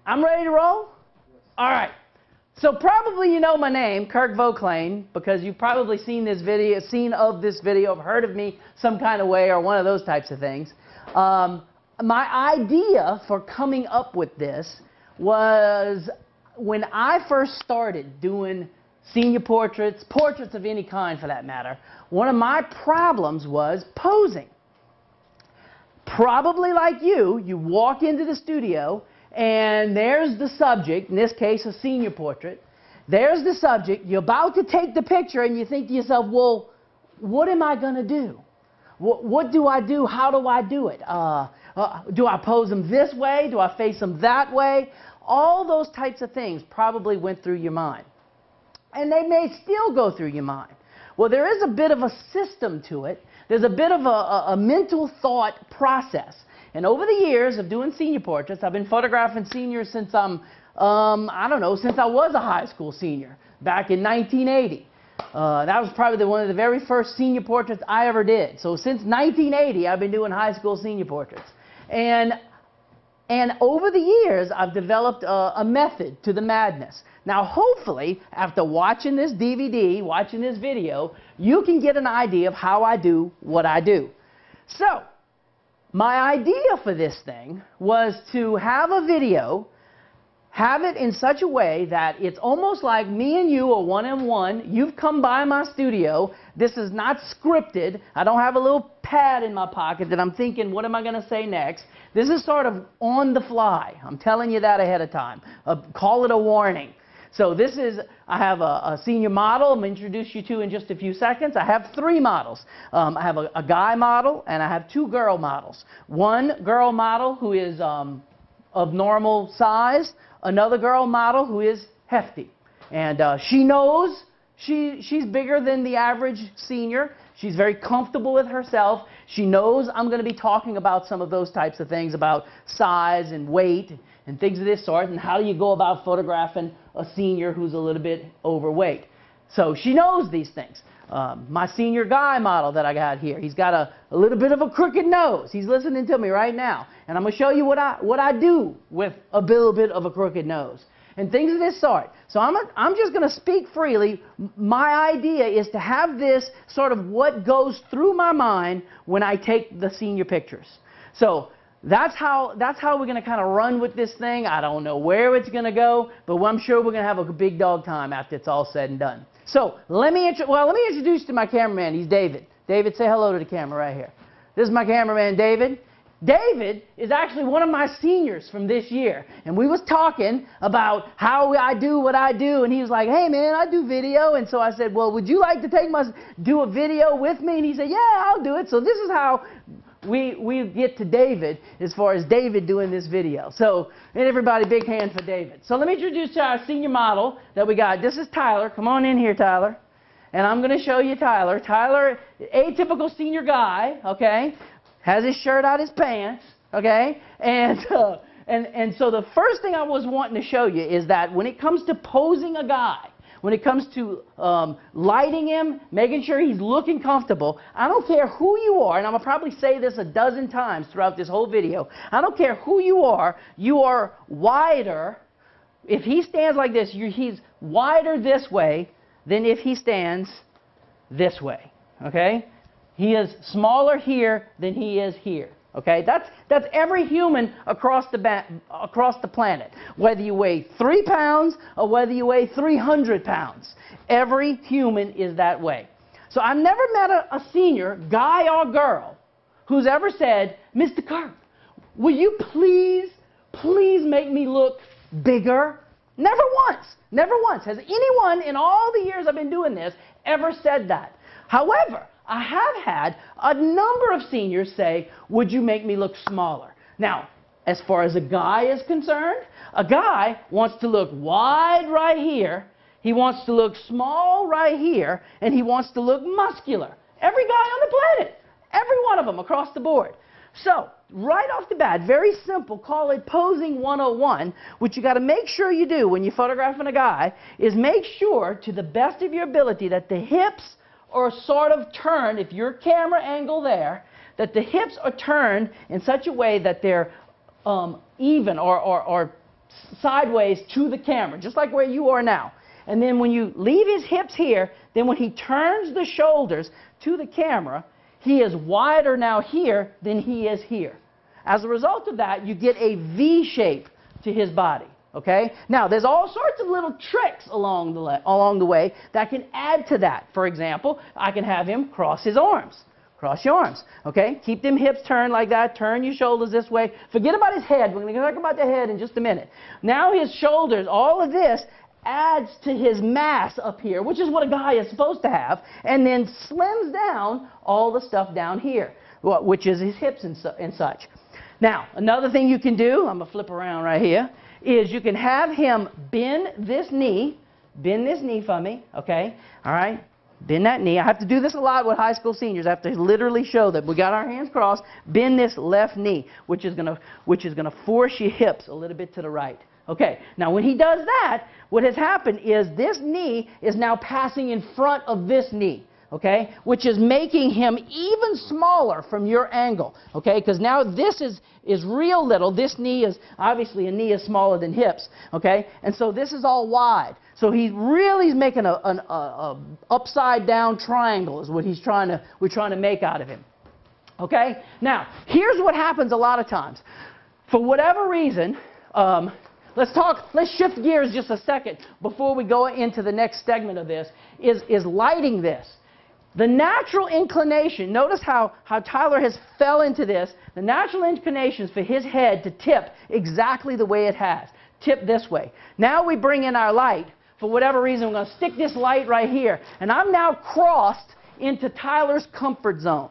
I'm ready to roll? All right. So probably you know my name, Kirk Voclain, because you've probably seen this video, heard of me some kind of way or one of those types of things. My idea for coming up with this was when I first started doing senior portraits of any kind for that matter, one of my problems was posing. Probably like you walk into the studio and there's the subject, in this case a senior portrait. There's the subject, you're about to take the picture and you think to yourself, well, what am I going to do? What do I do? How do I do it? Do I pose them this way? Do I face them that way? All those types of things probably went through your mind. And they may still go through your mind. Well, there is a bit of a system to it. There's a bit of a mental thought process. And over the years of doing senior portraits, I've been photographing seniors since since I was a high school senior, back in 1980. That was probably one of the very first senior portraits I ever did. So since 1980, I've been doing high school senior portraits. And over the years, I've developed a method to the madness. Now, hopefully, after watching this DVD, watching this video, you can get an idea of how I do what I do. So, my idea for this thing was to have a video, have it in such a way that it's almost like me and you are one-on-one. You've come by my studio. This is not scripted. I don't have a little pad in my pocket that I'm thinking, what am I going to say next? This is sort of on the fly. I'm telling you that ahead of time. Call it a warning. So this is, I have a senior model I'm going to introduce you to in just a few seconds. I have 3 models. I have a guy model and I have 2 girl models. One girl model who is of normal size, another girl model who is hefty. And she knows she's bigger than the average senior. She's very comfortable with herself. She knows I'm going to be talking about some of those types of things, about size and weight and things of this sort, and how do you go about photographing a senior who's a little bit overweight. So she knows these things. My senior guy model that I got here, he's got a little bit of a crooked nose. He's listening to me right now. And I'm going to show you what I do with a little bit of a crooked nose and things of this sort. So I'm just going to speak freely. My idea is to have this sort of what goes through my mind when I take the senior pictures. So that's how we're going to kind of run with this thing. I don't know where it's going to go, but I'm sure we're going to have a big dog time after it's all said and done. So let me introduce you to my cameraman. He's David. David, say hello to the camera right here. This is my cameraman, David. David is actually one of my seniors from this year. And we was talking about how I do what I do. And he was like, hey, man, I do video. And so I said, well, would you like to do a video with me? And he said, yeah, I'll do it. So this is how we get to David as far as David doing this video. So, and everybody, big hand for David. So let me introduce our senior model that we got. This is Tyler. Come on in here, Tyler. And I'm going to show you Tyler. Tyler, atypical senior guy, okay? Has his shirt out his pants, okay? And so the first thing I was wanting to show you is that when it comes to posing a guy, when it comes to lighting him, making sure he's looking comfortable, I don't care who you are, and I'm going to probably say this a dozen times throughout this whole video, I don't care who you are wider. If he stands like this, he's wider this way than if he stands this way, okay? He is smaller here than he is here. Okay, that's every human across the planet. Whether you weigh 3 pounds or whether you weigh 300 pounds, every human is that way. So I've never met a senior, guy or girl, who's ever said, Mr. Kirk, will you please make me look bigger? Never once. Never once has anyone in all the years I've been doing this ever said that. However, I have had a number of seniors say, would you make me look smaller? Now, as far as a guy is concerned, a guy wants to look wide right here, he wants to look small right here, and he wants to look muscular. Every guy on the planet, every one of them across the board. So, right off the bat, very simple, call it posing 101. What you got to make sure you do when you're photographing a guy is make sure, to the best of your ability, that the hips are sort of turned, if your camera angle there, that the hips are turned in such a way that they're even or sideways to the camera, just like where you are now. And then when you leave his hips here, then when he turns the shoulders to the camera, he is wider now here than he is here. As a result of that, you get a V shape to his body. Okay? Now, there's all sorts of little tricks along the way that can add to that. For example, I can have him cross his arms. Cross your arms. Okay? Keep them hips turned like that. Turn your shoulders this way. Forget about his head. We're going to talk about the head in just a minute. Now his shoulders, all of this adds to his mass up here, which is what a guy is supposed to have, and then slims down all the stuff down here, which is his hips and such. Now, another thing you can do, I'm going to flip around right here, is you can have him bend this knee for me, okay? All right? Bend that knee. I have to do this a lot with high school seniors. I have to literally show that we got our hands crossed. Bend this left knee, which is going to force your hips a little bit to the right. Okay, now when he does that, what has happened is this knee is now passing in front of this knee, okay, which is making him even smaller from your angle, okay, because now this is real little. This knee is, obviously a knee is smaller than hips, okay, and so this is all wide. So he really is making an upside down triangle is what we're trying to make out of him, okay. Now, here's what happens a lot of times. For whatever reason, let's shift gears just a second before we go into the next segment of this, is lighting this. The natural inclination, notice how Tyler has fell into this, the natural inclination is for his head to tip exactly the way it has. Tip this way. Now we bring in our light. For whatever reason, we're going to stick this light right here. And I'm now crossed into Tyler's comfort zone.